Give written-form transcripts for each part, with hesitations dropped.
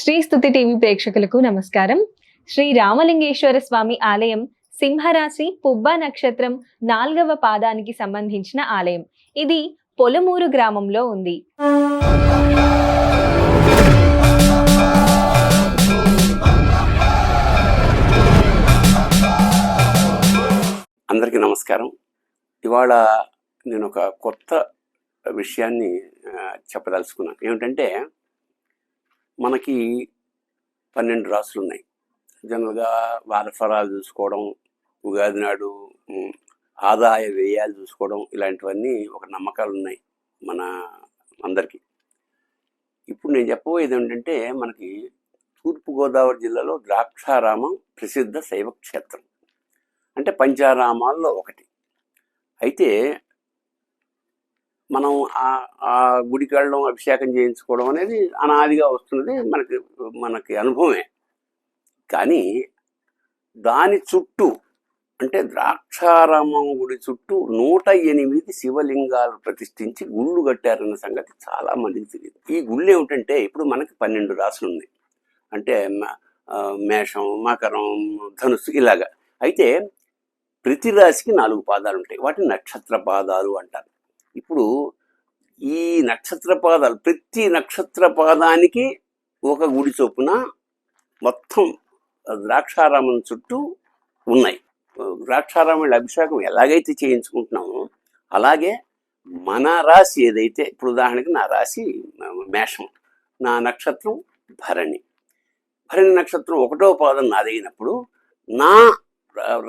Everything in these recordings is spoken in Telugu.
శ్రీ స్తుతి టీవీ ప్రేక్షకులకు నమస్కారం. శ్రీ రామలింగేశ్వర స్వామి ఆలయం సింహరాశి పుబ్బ నక్షత్రం 4వ పాదానికి సంబంధించిన ఆలయం. ఇది పొలమూరు గ్రామంలో ఉంది. అందరికీ నమస్కారం. ఇవాళ నేను ఒక కొత్త విషయాన్ని చెప్పదలుచుకున్నాను. ఏమిటంటే, మనకి 12 రాసులు ఉన్నాయి. జనరల్గా వారఫలాలు చూసుకోవడం, ఉగాది నాడు ఆదాయ వ్యయాలు చూసుకోవడం, ఇలాంటివన్నీ ఒక నమ్మకాలు ఉన్నాయి మన అందరికీ. ఇప్పుడు నేను చెప్పబోయేది ఏంటంటే, మనకి తూర్పుగోదావరి జిల్లాలో ద్రాక్షారామం ప్రసిద్ధ శైవ క్షేత్రం. అంటే పంచారామాల్లో ఒకటి. అయితే మనం ఆ గుడికి వెళ్ళడం, అభిషేకం చేయించుకోవడం అనేది అనాదిగా వస్తున్నది, మనకి అనుభవమే. కానీ దాని చుట్టూ, అంటే ద్రాక్షారామం గుడి చుట్టూ 108 శివలింగాలు ప్రతిష్ఠించి గుళ్ళు కట్టారన్న సంగతి చాలా మందికి తెలియదు. ఈ గుళ్ళు ఏమిటంటే, ఇప్పుడు మనకి 12 రాసులు ఉన్నాయి. అంటే మేషం, మకరం, ధనుస్సు ఇలాగా. అయితే ప్రతి రాశికి 4 పాదాలు ఉంటాయి. వాటిని నక్షత్ర పాదాలు అంటారు. ఇప్పుడు ఈ నక్షత్ర పాదాలు, ప్రతి నక్షత్ర పాదానికి ఒక గుడి చొప్పున మొత్తం ద్రాక్షారామం చుట్టూ ఉన్నాయి. ద్రాక్షారామం అభిషేకం ఎలాగైతే చేయించుకుంటున్నామో అలాగే మన రాశి ఏదైతే, ఇప్పుడు ఉదాహరణకి నా రాశి మేషం, నా నక్షత్రం భరణి. భరణి నక్షత్రం 1వ పాదం నాదైనప్పుడు నా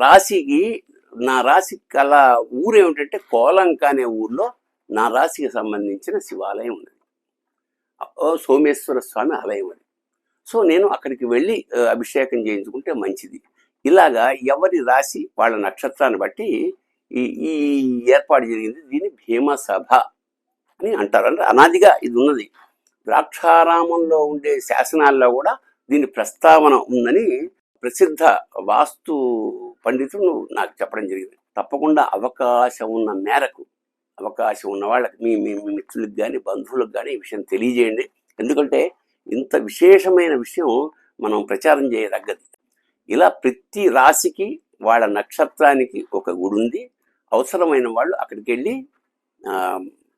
రాశికి కల ఊరు ఏమిటంటే కోలంక అనే ఊర్లో నా రాశికి సంబంధించిన శివాలయం ఉన్నది. సోమేశ్వర స్వామి ఆలయం అది. సో నేను అక్కడికి వెళ్ళి అభిషేకం చేయించుకుంటే మంచిది. ఇలాగా ఎవరి రాశి వాళ్ళ నక్షత్రాన్ని బట్టి ఈ ఏర్పాటు జరిగింది. దీన్ని భీమసభ అని అంటారు. అంటే అనాదిగా ఇది ఉన్నది. ద్రాక్షారామంలో ఉండే శాసనాల్లో కూడా దీని ప్రస్తావన ఉందని ప్రసిద్ధ వాస్తు పండితులు నాకు చెప్పడం జరిగింది. తప్పకుండా అవకాశం ఉన్న మేరకు, అవకాశం ఉన్న వాళ్ళకి, మీ మిత్రులకు కానీ బంధువులకు కానీ ఈ విషయం తెలియజేయండి. ఎందుకంటే ఇంత విశేషమైన విషయం మనం ప్రచారం చేయదగ్గది. ఇలా ప్రతి రాశికి వాళ్ళ నక్షత్రానికి ఒక గుడి ఉంది. అవసరమైన వాళ్ళు అక్కడికి వెళ్ళి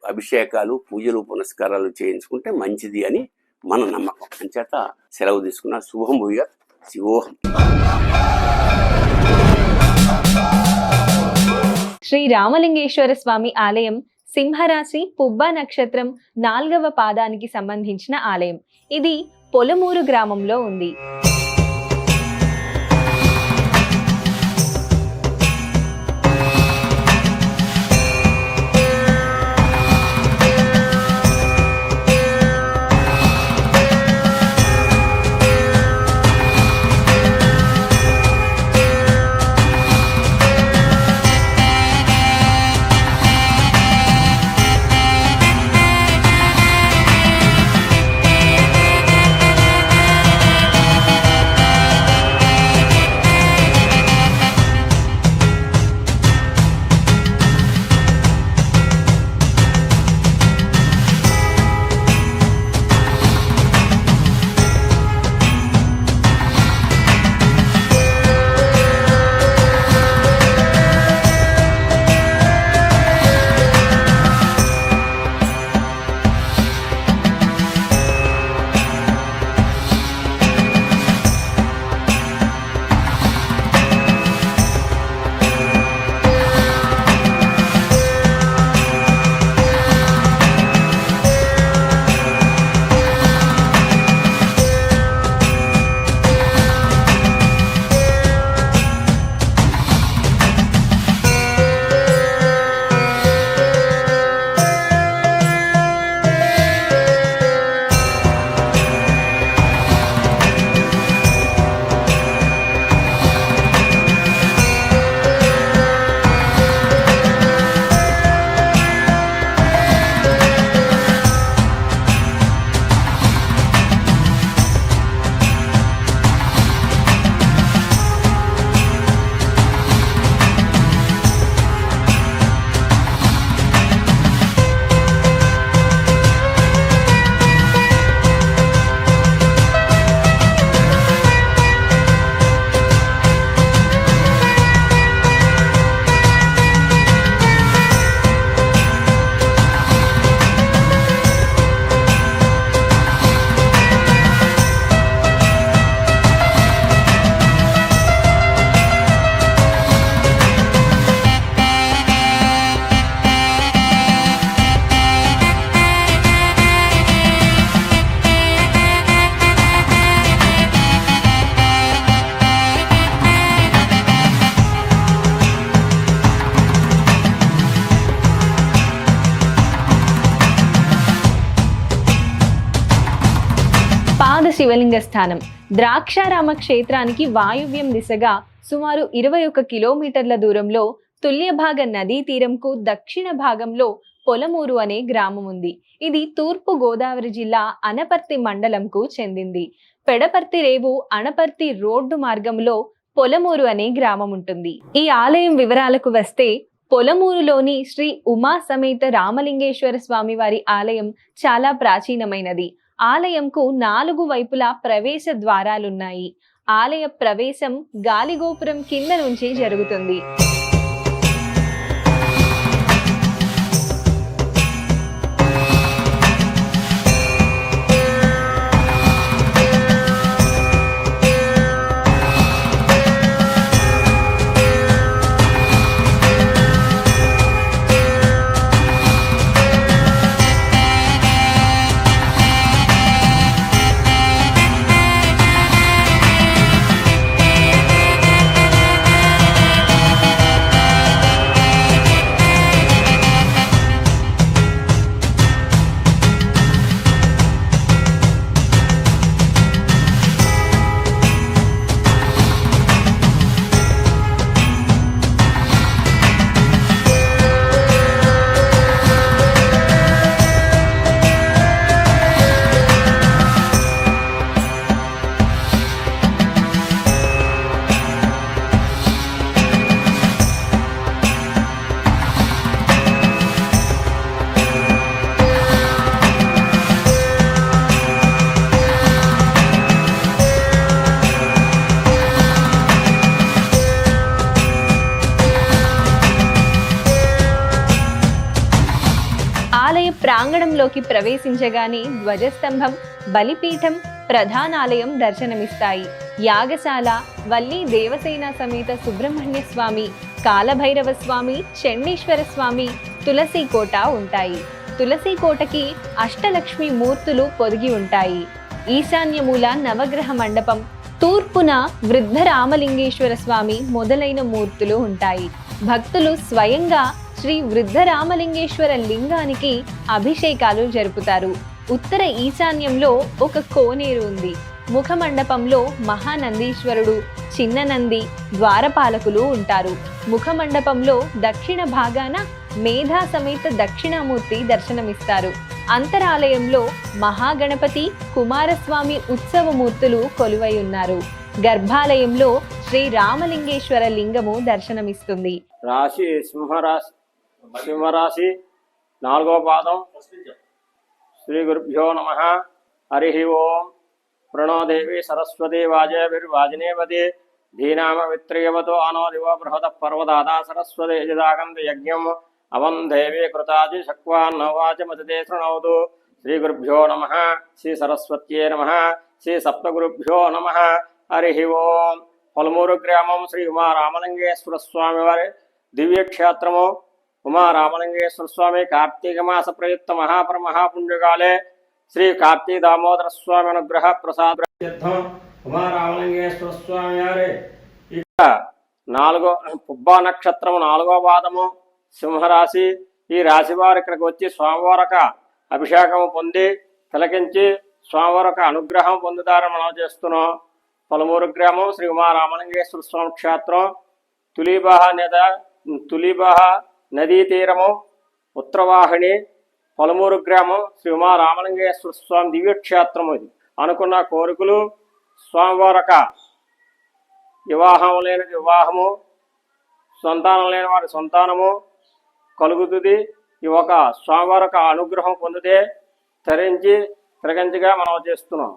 అభిషేకాలు, పూజలు, పునస్కారాలు చేయించుకుంటే మంచిది అని మన నమ్మకం. అంచేత సెలవు తీసుకున్న. శుభం భూయాత్. శివోహం. శ్రీ రామలింగేశ్వర స్వామి ఆలయం సింహరాశి పుబ్బ నక్షత్రం 4వ పాదానికి సంబంధించిన ఆలయం. ఇది పొలమూరు గ్రామంలో ఉంది. శివలింగ స్థానం ద్రాక్షారామ క్షేత్రానికి వాయువ్యం దిశగా సుమారు 21 కిలోమీటర్ల దూరంలో తుల్యభాగ నదీ తీరంకు దక్షిణ భాగంలో పొలమూరు అనే గ్రామం ఉంది. ఇది తూర్పు గోదావరి జిల్లా అనపర్తి మండలంకు చెందింది. పెడపర్తి రేవు అనపర్తి రోడ్డు మార్గంలో పొలమూరు అనే గ్రామం ఉంటుంది. ఈ ఆలయం వివరాలకు వస్తే, పొలమూరులోని శ్రీ ఉమా సమేత రామలింగేశ్వర స్వామి వారి ఆలయం చాలా ప్రాచీనమైనది. ఆలయంకు 4 వైపులా ప్రవేశ ద్వారాలున్నాయి. ఆలయ ప్రవేశం గాలిగోపురం కింద నుంచి జరుగుతుంది. ఆలయ ప్రాంగణంలోకి ప్రవేశించగానే ధ్వజస్తంభం, బలిపీఠం, ప్రధానాలయం దర్శనమిస్తాయి. యాగశాల, వల్లి దేవసేన సమేత సుబ్రహ్మణ్య స్వామి, కాలభైరవ స్వామి, చండీశ్వర స్వామి, తులసి కోట ఉంటాయి. తులసి కోటకి అష్టలక్ష్మి మూర్తులు పొదిగి ఉంటాయి. ఈశాన్యమూల నవగ్రహ మండపం, తూర్పున వృద్ధ రామలింగేశ్వర స్వామి మొదలైన మూర్తులు ఉంటాయి. భక్తులు స్వయంగా శ్రీ వృద్ధ రామలింగేశ్వర లింగానికి అభిషేకాలు జరుపుతారు. ఉత్తర ఈశాన్యంలో ఒక కోనేరు ఉంది. ముఖ మండపంలో మహానందీశ్వరుడు, చిన్న నంది, ద్వారపాలకులు ఉంటారు. ముఖ మండపంలో దక్షిణ భాగాన మేధా సమేత దక్షిణామూర్తి దర్శనమిస్తారు. అంతరాలయంలో మహాగణపతి, కుమారస్వామి ఉత్సవమూర్తులు కొలువై ఉన్నారు. గర్భాలయంలో శ్రీ రామలింగేశ్వర లింగము దర్శనమిస్తుంది. రాశి సింహరాశి 4వ పాదం. శ్రీ గురుభ్యో నమః. హరి ఓం. ప్రణో దేవి సరస్వతి వాజేభిర్వాజినేవతి ధీనామ విత్రియవతో అనో దివ బృహద పర్వదాదా సరస్వతి యజదాగంత యజ్ఞం అవం దేవి కృతాజి శక్వాన్నవాచమతే శృణోతు. శ్రీ గురుభ్యో నమః. శ్రీ సరస్వత్యే నమః. శ్రీ సప్తగురుభ్యో నమః. హరి ఓం. పొలమూరు గ్రామం శ్రీ ఉమా రామలింగేశ్వర స్వామి వారి దివ్యక్షేత్రము. ఉమా రామలింగేశ్వర స్వామి కార్తీక మాస ప్రయుక్త మహాపుణ్యకాలే శ్రీ కార్తీక దామోదర స్వామి అనుగ్రహ ప్రసాద ఉమా రామలింగేశ్వర స్వామి వారి ఇక పుబ్బా నక్షత్రము 4వ పాదము, సింహరాశి. ఈ రాశి వారు ఇక్కడికి వచ్చి స్వామివారక అభిషేకము పొంది తిలకించి స్వామివారక అనుగ్రహం పొందుతారని మనం చేస్తున్నాం. పొలమూరు గ్రామం శ్రీ ఉమా రామలింగేశ్వర స్వామి క్షేత్రం. తులీబాహ నదీ తీరము, ఉత్తరవాహిని. పొలమూరు గ్రామం శ్రీ ఉమా రామలింగేశ్వర స్వామి దివ్యక్షేత్రము. ఇది అనుకున్న కోరికలు స్వామివారక వివాహం లేని వివాహము, సంతానం లేని వారి సంతానము కలుగుతుంది. ఈ ఒక స్వామివారక అనుగ్రహం పొందితే తిరగించిగా మనం చేస్తున్నాం.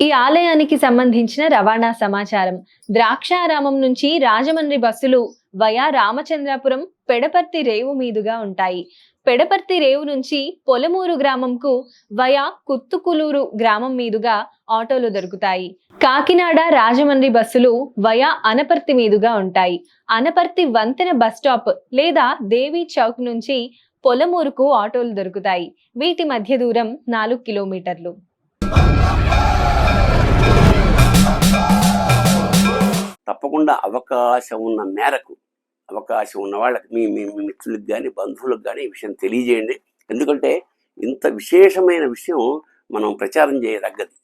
ఈ ఆలయానికి సంబంధించిన రవాణా సమాచారం. ద్రాక్షారామం నుంచి రాజమండ్రి బస్సులు వయా రామచంద్రాపురం, పెడపర్తి రేవు మీదుగా ఉంటాయి. పెడపర్తి రేవు నుంచి పొలమూరు గ్రామంకు వయా కుత్తుకులూరు గ్రామం మీదుగా ఆటోలు దొరుకుతాయి. కాకినాడ, రాజమండ్రి బస్సులు వయా అనపర్తి మీదుగా ఉంటాయి. అనపర్తి వంతెన బస్ స్టాప్ లేదా దేవి చౌక్ నుంచి పొలమూరుకు ఆటోలు దొరుకుతాయి. వీటి మధ్య దూరం 4 కిలోమీటర్లు. తప్పకుండా అవకాశం ఉన్న మేరకు, అవకాశం ఉన్న వాళ్ళకి మీ మిత్రులకు కానీ బంధువులకు కానీ ఈ విషయం తెలియజేయండి. ఎందుకంటే ఇంత విశేషమైన విషయం మనం ప్రచారం చేయదగ్గది.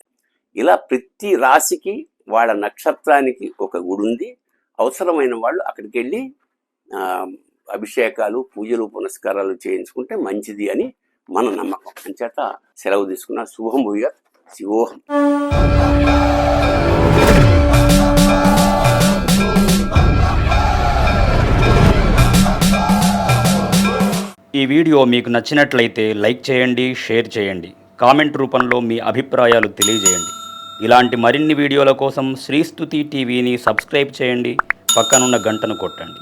ఇలా ప్రతి రాశికి వాళ్ళ నక్షత్రానికి ఒక గుడి ఉంది. అవసరమైన వాళ్ళు అక్కడికి వెళ్ళి అభిషేకాలు, పూజలు, పునస్కారాలు చేయించుకుంటే మంచిది అని మన నమ్మకం. అంచేత సెలవు తీసుకున్న. శుభం భూయాత్. శివోహం. ఈ వీడియో మీకు నచ్చినట్లయితే లైక్ చేయండి, షేర్ చేయండి, కామెంట్ రూపంలో మీ అభిప్రాయాలు తెలియజేయండి. ఇలాంటి మరిన్ని వీడియోల కోసం శ్రీస్తుతి టీవీని సబ్స్క్రైబ్ చేయండి, పక్కనున్న గంటను కొట్టండి.